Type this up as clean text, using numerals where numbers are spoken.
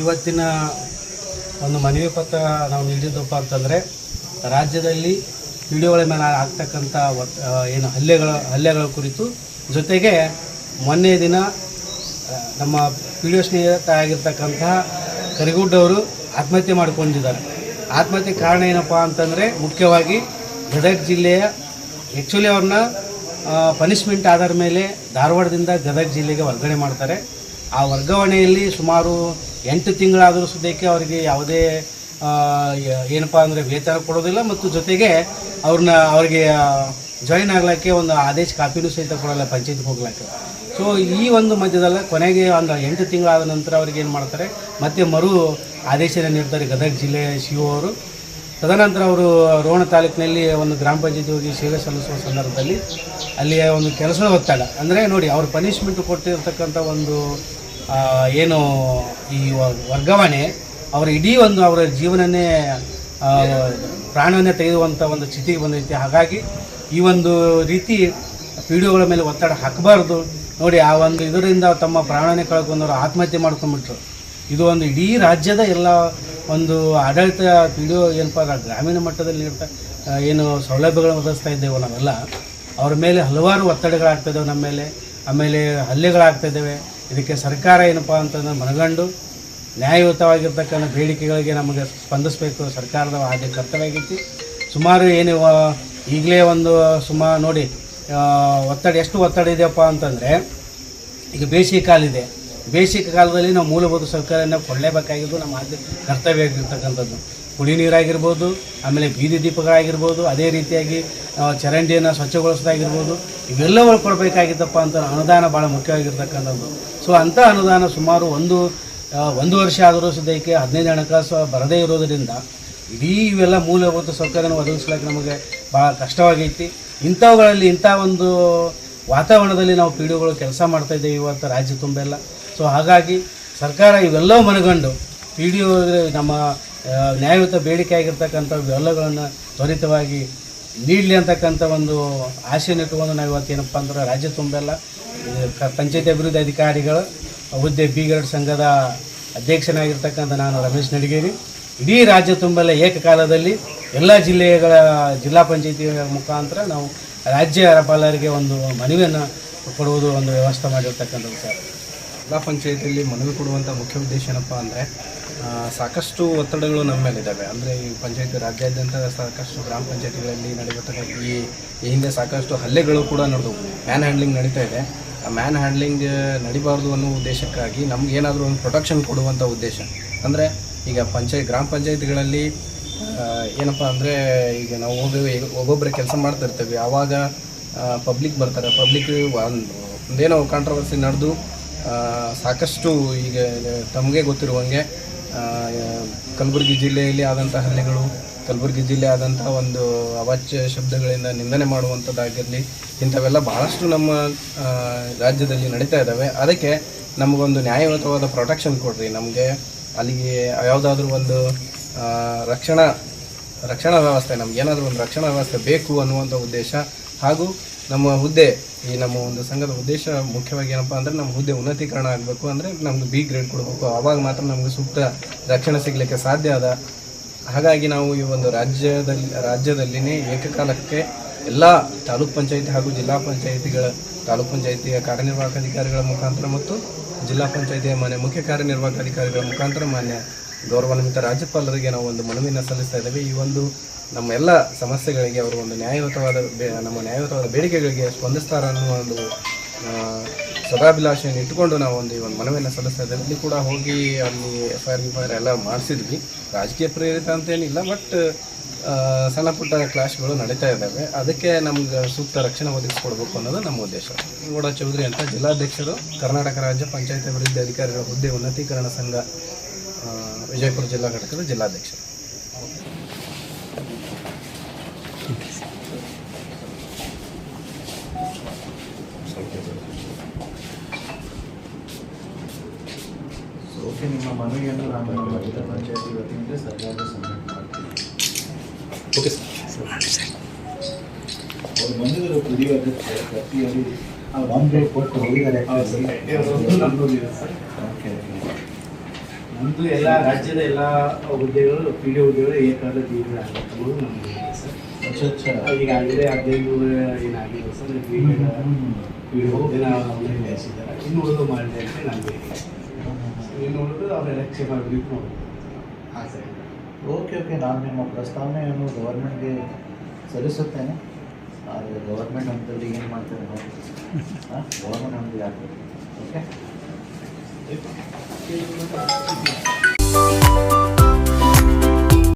ಇವತ್ತಿನ ಒಂದು ಮನವಿ ಪತ್ರ ನಾವು ನೀಡಿದ್ದಪ್ಪ ಅಂತಂದರೆ ರಾಜ್ಯದಲ್ಲಿ ಪಿಡಿಒಗಳ ಮೇಲೆ ಆಗ್ತಕ್ಕಂಥ ಏನು ಹಲ್ಲೆಗಳ ಕುರಿತು, ಜೊತೆಗೆ ಮೊನ್ನೆ ದಿನ ನಮ್ಮ ಪಿಡಿಒ ಸ್ನೇಹಿತ ಆಗಿರ್ತಕ್ಕಂತಹ ಕರಿಗುಡ್ಡವರು ಆತ್ಮಹತ್ಯೆ ಮಾಡಿಕೊಂಡಿದ್ದಾರೆ. ಆತ್ಮಹತ್ಯೆ ಕಾರಣ ಏನಪ್ಪ ಅಂತಂದರೆ ಮುಖ್ಯವಾಗಿ ಗದಗ ಜಿಲ್ಲೆಯ ಆ್ಯಕ್ಚುಲಿ ಅವ್ರನ್ನ ಪನಿಷ್ಮೆಂಟ್ ಆಧಾರ ಮೇಲೆ ಧಾರವಾಡದಿಂದ ಗದಗ ಜಿಲ್ಲೆಗೆ ವರ್ಗಾವಣೆ ಮಾಡ್ತಾರೆ. ಆ ವರ್ಗಾವಣೆಯಲ್ಲಿ ಸುಮಾರು 8 ತಿಂಗಳಾದರೂ ಸದ್ಯಕ್ಕೆ ಅವರಿಗೆ ಯಾವುದೇ ಏನಪ್ಪ ಅಂದರೆ ವೇತನ ಕೊಡೋದಿಲ್ಲ, ಮತ್ತು ಜೊತೆಗೆ ಅವ್ರಿಗೆ ಜಾಯಿನ್ ಆಗ್ಲಿಕ್ಕೆ ಒಂದು ಆದೇಶ ಕಾಪಿನೂ ಸಹಿತ ಕೊಡಲ್ಲ ಪಂಚಾಯತ್ಗೆ ಹೋಗ್ಲಿಕ್ಕೆ. ಸೊ ಈ ಒಂದು ಮಧ್ಯದಲ್ಲ ಕೊನೆಗೆ ಒಂದು 8 ತಿಂಗಳಾದ ನಂತರ ಅವ್ರಿಗೆ ಏನು ಮಾಡ್ತಾರೆ, ಮತ್ತೆ ಮರು ಆದೇಶನ ನೀಡ್ತಾರೆ ಗದಗ ಜಿಲ್ಲೆಯ CO ಅವರು. ತದನಂತರ ಅವರು ರೋಣ ತಾಲೂಕಿನಲ್ಲಿ ಒಂದು ಗ್ರಾಮ ಪಂಚಾಯತಿ ಹೋಗಿ ಸೇವೆ ಸಲ್ಲಿಸುವ ಸಂದರ್ಭದಲ್ಲಿ ಅಲ್ಲಿಯ ಒಂದು ಕೆಲಸದ ಒತ್ತಡ ಅಂದರೆ ನೋಡಿ, ಅವ್ರ ಪನಿಷ್ಮೆಂಟ್ ಕೊಟ್ಟಿರ್ತಕ್ಕಂಥ ಒಂದು ಏನು ಈ ವರ್ಗಾವಣೆ ಅವರ ಇಡೀ ಒಂದು ಅವರ ಜೀವನನೇ ಪ್ರಾಣವನ್ನೇ ತೆಗೆಯುವಂಥ ಒಂದು ಸ್ಥಿತಿಗೆ ಬಂದೈತಿ. ಹಾಗಾಗಿ ಈ ಒಂದು ರೀತಿ ಪಿಡಿಒಗಳ ಮೇಲೆ ಒತ್ತಡ ಹಾಕಬಾರ್ದು. ನೋಡಿ, ಆ ಒಂದು ಇದರಿಂದ ತಮ್ಮ ಪ್ರಾಣವನ್ನೇ ಕಳ್ಕೊಂಡವರು ಆತ್ಮಹತ್ಯೆ ಮಾಡ್ಕೊಂಡ್ಬಿಟ್ರು. ಇದು ಒಂದು ಇಡೀ ರಾಜ್ಯದ ಎಲ್ಲ ಒಂದು ಆಡಳಿತ ಪಿಡಿಒ ಏನಪ್ಪ ಗ್ರಾಮೀಣ ಮಟ್ಟದಲ್ಲಿ ನೀಡ್ತಾ ಏನು ಸೌಲಭ್ಯಗಳನ್ನು ಒದಗಿಸ್ತಾ ಇದ್ದೇವೆ ನಾವೆಲ್ಲ, ಅವ್ರ ಮೇಲೆ ಹಲವಾರು ಒತ್ತಡಗಳಾಗ್ತಾಯಿದ್ದಾವೆ ನಮ್ಮ ಮೇಲೆ, ಆಮೇಲೆ ಹಲ್ಲೆಗಳಾಗ್ತಾಯಿದ್ದಾವೆ. ಇದಕ್ಕೆ ಸರ್ಕಾರ ಏನಪ್ಪ ಅಂತಂದ್ರೆ ಮನಗಂಡು ನ್ಯಾಯಯುತವಾಗಿರ್ತಕ್ಕಂಥ ಬೇಡಿಕೆಗಳಿಗೆ ನಮಗೆ ಸ್ಪಂದಿಸಬೇಕು. ಸರ್ಕಾರದ ಹಾಗೆ ಕರ್ತವ್ಯ ಆಗೈತಿ. ಸುಮಾರು ಏನು ಈಗಲೇ ಒಂದು ಸುಮಾರು ನೋಡಿ ಎಷ್ಟು ಒತ್ತಡ ಇದೆಯಪ್ಪ ಅಂತಂದರೆ, ಈಗ ಬೇಸಿಗೆ ಕಾಲಿದೆ. ಬೇಸಿಗೆ ಕಾಲದಲ್ಲಿ ನಾವು ಮೂಲಭೂತ ಸೌಕರ್ಯನ ಕೊಡಲೇಬೇಕಾಗಿದ್ದು ನಮ್ಮ ಕರ್ತವ್ಯ ಆಗಿರ್ತಕ್ಕಂಥದ್ದು. ಕುಡಿ ನೀರಾಗಿರ್ಬೋದು, ಆಮೇಲೆ ಬೀದಿ ದೀಪಗಳಾಗಿರ್ಬೋದು, ಅದೇ ರೀತಿಯಾಗಿ ಚರಂಡಿಯನ್ನು ಸ್ವಚ್ಛಗೊಳಿಸೋದಾಗಿರ್ಬೋದು, ಇವೆಲ್ಲವೂ ಕೊಡಬೇಕಾಗಿತ್ತಪ್ಪ ಅಂತ ಅನುದಾನ ಭಾಳ ಮುಖ್ಯವಾಗಿರ್ತಕ್ಕಂಥದ್ದು. ಸೊ ಅಂಥ ಅನುದಾನ ಸುಮಾರು ಒಂದು ವರ್ಷ ಆದರೂ ಸದ್ಯಕ್ಕೆ 15 ಹಣಕಾಸು ಬರದೇ ಇರೋದರಿಂದ ಇಡೀ ಇವೆಲ್ಲ ಮೂಲಭೂತ ಸೌಕರ್ಯನ ಒದಗಿಸ್ಲಿಕ್ಕೆ ನಮಗೆ ಭಾಳ ಕಷ್ಟವಾಗೈತಿ. ಇಂಥವುಗಳಲ್ಲಿ ಇಂಥ ಒಂದು ವಾತಾವರಣದಲ್ಲಿ ನಾವು ಪಿಡಿಒಗಳು ಕೆಲಸ ಮಾಡ್ತಾಯಿದ್ದೇವೆ ಇವತ್ತು ರಾಜ್ಯ ತುಂಬೆಲ್ಲ. ಸೊ ಹಾಗಾಗಿ ಸರ್ಕಾರ ಇವೆಲ್ಲವೂ ಮನಗಂಡು ಪಿಡಿಒ ನಮ್ಮ ನ್ಯಾಯಯುತ ಬೇಡಿಕೆ ಆಗಿರ್ತಕ್ಕಂಥ ಇವೆಲ್ಲಗಳನ್ನು ತ್ವರಿತವಾಗಿ ನೀಡಲಿ ಅಂತಕ್ಕಂಥ ಒಂದು ಆಶೆಯನ್ನು ಇಟ್ಟುಕೊಂಡು ನಾವು ಇವತ್ತೇನಪ್ಪ ಅಂದ್ರೆ ರಾಜ್ಯ ತುಂಬೆಲ್ಲ ಪಂಚಾಯತಿ ಅಭಿವೃದ್ಧಿ ಅಧಿಕಾರಿಗಳ ಹುದ್ದೆ B-ಗ್ರೇಡ್ ಸಂಘದ ಅಧ್ಯಕ್ಷನಾಗಿರ್ತಕ್ಕಂಥ ನಾನು ರಮೇಶ್ ನಡಿಗೇರಿ ಇಡೀ ರಾಜ್ಯ ತುಂಬೆಲ್ಲ ಏಕಕಾಲದಲ್ಲಿ ಎಲ್ಲ ಜಿಲ್ಲಾ ಪಂಚಾಯತಿ ಮುಖಾಂತರ ನಾವು ರಾಜ್ಯ ರಾಜ್ಯಪಾಲರಿಗೆ ಒಂದು ಮನವಿಯನ್ನು ಕೊಡುವುದು ಒಂದು ವ್ಯವಸ್ಥೆ ಮಾಡಿರ್ತಕ್ಕಂಥದ್ದು ಸರ್. ಜಿಲ್ಲಾ ಪಂಚಾಯತಿಯಲ್ಲಿ ಮನವಿ ಕೊಡುವಂಥ ಮುಖ್ಯ ಉದ್ದೇಶ ಏನಪ್ಪ ಅಂದರೆ, ಸಾಕಷ್ಟು ಒತ್ತಡಗಳು ನಮ್ಮ ಮೇಲಿದ್ದಾವೆ. ಅಂದರೆ ಈ ಪಂಚಾಯತಿ ರಾಜ್ಯಾದ್ಯಂತ ಸಾಕಷ್ಟು ಗ್ರಾಮ ಪಂಚಾಯತಿಗಳಲ್ಲಿ ನಡೆಯತಕ್ಕ ಈ ಹಿಂದೆ ಸಾಕಷ್ಟು ಹಲ್ಲೆಗಳು ಕೂಡ ನಡೆದವು. ಮ್ಯಾನ್ ಹ್ಯಾಂಡ್ಲಿಂಗ್ ನಡೀತಾ ಇದೆ. ಆ ಮ್ಯಾನ್ ಹ್ಯಾಂಡ್ಲಿಂಗ್ ನಡಿಬಾರ್ದು ಅನ್ನೋ ಉದ್ದೇಶಕ್ಕಾಗಿ ನಮ್ಗೆ ಏನಾದರೂ ಒಂದು ಪ್ರೊಟೆಕ್ಷನ್ ಕೊಡುವಂಥ ಉದ್ದೇಶ. ಅಂದರೆ ಈಗ ಗ್ರಾಮ ಪಂಚಾಯತಿಗಳಲ್ಲಿ ಏನಪ್ಪ ಅಂದರೆ, ಈಗ ನಾವು ಒಬ್ಬೊಬ್ಬರೇ ಕೆಲಸ ಮಾಡ್ತಿರ್ತೀವಿ. ಆವಾಗ ಪಬ್ಲಿಕ್ ಬರ್ತಾರೆ. ಪಬ್ಲಿಕ್ ಒಂದೇನೋ ಕಾಂಟ್ರವರ್ಸಿ ನಡೆದು ಸಾಕಷ್ಟು ಈಗ ತಮಗೆ ಗೊತ್ತಿರುವಂಗೆ ಕಲಬುರಗಿ ಜಿಲ್ಲೆಯಲ್ಲಿ ಆದಂಥ ಹಲ್ಲೆಗಳು, ಕಲಬುರಗಿ ಜಿಲ್ಲೆ ಆದಂಥ ಒಂದು ಅವಾಚ್ಯ ಶಬ್ದಗಳಿಂದ ನಿಂದನೆ ಮಾಡುವಂಥದ್ದಾಗಿರಲಿ, ಇಂಥವೆಲ್ಲ ಭಾಳಷ್ಟು ನಮ್ಮ ರಾಜ್ಯದಲ್ಲಿ ನಡೀತಾ ಇದ್ದಾವೆ. ಅದಕ್ಕೆ ನಮಗೊಂದು ನ್ಯಾಯಯುತವಾದ ಪ್ರೊಟೆಕ್ಷನ್ ಕೊಡ್ರಿ, ನಮಗೆ ಅಲ್ಲಿಗೆ ಯಾವುದಾದ್ರೂ ಒಂದು ರಕ್ಷಣಾ ವ್ಯವಸ್ಥೆ, ನಮಗೇನಾದರೂ ಒಂದು ರಕ್ಷಣಾ ವ್ಯವಸ್ಥೆ ಬೇಕು ಅನ್ನುವಂಥ ಉದ್ದೇಶ. ಹಾಗೂ ನಮ್ಮ ಹುದ್ದೆ, ಈ ನಮ್ಮ ಒಂದು ಸಂಘದ ಉದ್ದೇಶ ಮುಖ್ಯವಾಗಿ ಏನಪ್ಪ ಅಂದರೆ, ನಮ್ಮ ಹುದ್ದೆ ಉನ್ನತೀಕರಣ ಆಗಬೇಕು. ಅಂದರೆ ನಮ್ಗೆ B-ಗ್ರೇಡ್ ಕೊಡಬೇಕು. ಆವಾಗ ಮಾತ್ರ ನಮಗೆ ಸೂಕ್ತ ರಕ್ಷಣೆ ಸಿಗಲಿಕ್ಕೆ ಸಾಧ್ಯ ಅದ. ಹಾಗಾಗಿ ನಾವು ಈ ಒಂದು ರಾಜ್ಯದಲ್ಲಿನೇ ಏಕಕಾಲಕ್ಕೆ ಎಲ್ಲ ತಾಲೂಕ್ ಪಂಚಾಯತಿ ಹಾಗೂ ಜಿಲ್ಲಾ ಪಂಚಾಯತಿಗಳ ತಾಲೂಕ್ ಪಂಚಾಯತಿಯ ಕಾರ್ಯನಿರ್ವಾಹಕ ಅಧಿಕಾರಿಗಳ ಮುಖಾಂತರ ಮತ್ತು ಜಿಲ್ಲಾ ಪಂಚಾಯತಿಯ ಮುಖ್ಯ ಕಾರ್ಯನಿರ್ವಾಹಕ ಅಧಿಕಾರಿಗಳ ಮುಖಾಂತರ ಮಾನ್ಯ ಗೌರವಾನ್ವಿತ ರಾಜ್ಯಪಾಲರಿಗೆ ನಾವು ಒಂದು ಮನವಿಯನ್ನು ಸಲ್ಲಿಸ್ತಾ ಇದ್ದೇವೆ. ಈ ಒಂದು ನಮ್ಮ ಎಲ್ಲ ಸಮಸ್ಯೆಗಳಿಗೆ ಅವರು ಒಂದು ನಮ್ಮ ನ್ಯಾಯಯುತವಾದ ಬೇಡಿಕೆಗಳಿಗೆ ಸ್ಪಂದಿಸ್ತಾರ ಅನ್ನೋ ಒಂದು ಸದಾಭಿಲಾಷೆಯನ್ನು ಇಟ್ಟುಕೊಂಡು ನಾವು ಒಂದು ಮನವಿಯನ್ನು ಸಲ್ಲಿಸ್ತಾ ಇದ್ದೇವೆ. ಇಲ್ಲಿ ಕೂಡ ಹೋಗಿ ಅಲ್ಲಿ FIR ಎಲ್ಲ ಮಾಡಿಸಿದ್ವಿ. ರಾಜಕೀಯ ಪ್ರೇರಿತ ಅಂತೇನಿಲ್ಲ, ಬಟ್ ಸಣ್ಣ ಪುಟ್ಟ ಕ್ಲಾಶ್ಗಳು ನಡೀತಾ ಇದ್ದಾವೆ. ಅದಕ್ಕೆ ನಮ್ಗೆ ಸೂಕ್ತ ರಕ್ಷಣೆ ಒದಗಿಸ್ಕೊಡ್ಬೇಕು ಅನ್ನೋದು ನಮ್ಮ ಉದ್ದೇಶ. ಗೌಡ ಚೌಧರಿ ಅಂತ ಜಿಲ್ಲಾಧ್ಯಕ್ಷರು, ಕರ್ನಾಟಕ ರಾಜ್ಯ ಪಂಚಾಯತ್ ಅಭಿವೃದ್ಧಿ ಅಧಿಕಾರಿಗಳ ಹುದ್ದೆ ಉನ್ನತೀಕರಣ ಸಂಘ ವಿಜಯಪುರ ಜಿಲ್ಲಾ ಘಟಕದ ಜಿಲ್ಲಾಧ್ಯಕ್ಷರು. ಓಕೆ, ನಿಮ್ಮ ಮನವಿಯನ್ನು ನಾನು ಜಿಲ್ಲಾ ಪಂಚಾಯತಿ ವತಿಯಿಂದ ಸರ್ಕಾರದ ಸಬ್ಮಿಟ್ ಮಾಡ್ತೀನಿ. Okay sir. ಅವ್ರು ಬಂದಿದ್ದರು ಕುಡಿಯೋದು ಪ್ರತಿಯಲ್ಲಿ ಒಂದು ಕೊಟ್ಟು ಹೋಗಿದ್ದಾರೆ. ಓಕೆ, ನಮ್ಮದು ಎಲ್ಲ ರಾಜ್ಯದ ಎಲ್ಲ ಹುದ್ದೆಗಳು ಪಿ ಡಿ ಹುದ್ದೆಗಳು ಏಕಾದ ಬೀಗಳು ಆಗಬೇಕು ಅನ್ನೋದು ನಮ್ಮದು ಇದೆ ಸರ್. ಈಗಾಗಲೇ 15 ಏನಾಗಿದೆ ಸರ್ ಪಿ ಡಿ ಹುದ್ದೆನ ಬಯಸಿದ್ದಾರೆ. ಇನ್ನು ಉಳಿದು ಮಾಡಿದೆ ಅಂತ ನಮಗೆ ಇನ್ನು ಉಳಿದು ಅವ್ರ ಎಲೆಕ್ಷನ್ ಮಾಡಬೇಕು ನೋಡಬೇಕು ಆಸೆ. ಓಕೆ ನಾನು ನಿಮ್ಮ ಪ್ರಸ್ತಾವನೆಯನ್ನು ಗವರ್ಮೆಂಟ್ಗೆ ಸಲ್ಲಿಸುತ್ತೇನೆ. ಆದರೆ ಗವರ್ಮೆಂಟ್ ಹಂತದಲ್ಲಿ ಏನು ಮಾಡ್ತಾರೆ ನೋಡಿ, ಗವರ್ಮೆಂಟ್ ಹಂತದಲ್ಲಿ ಆಗ್ತದೆ. ಓಕೆ.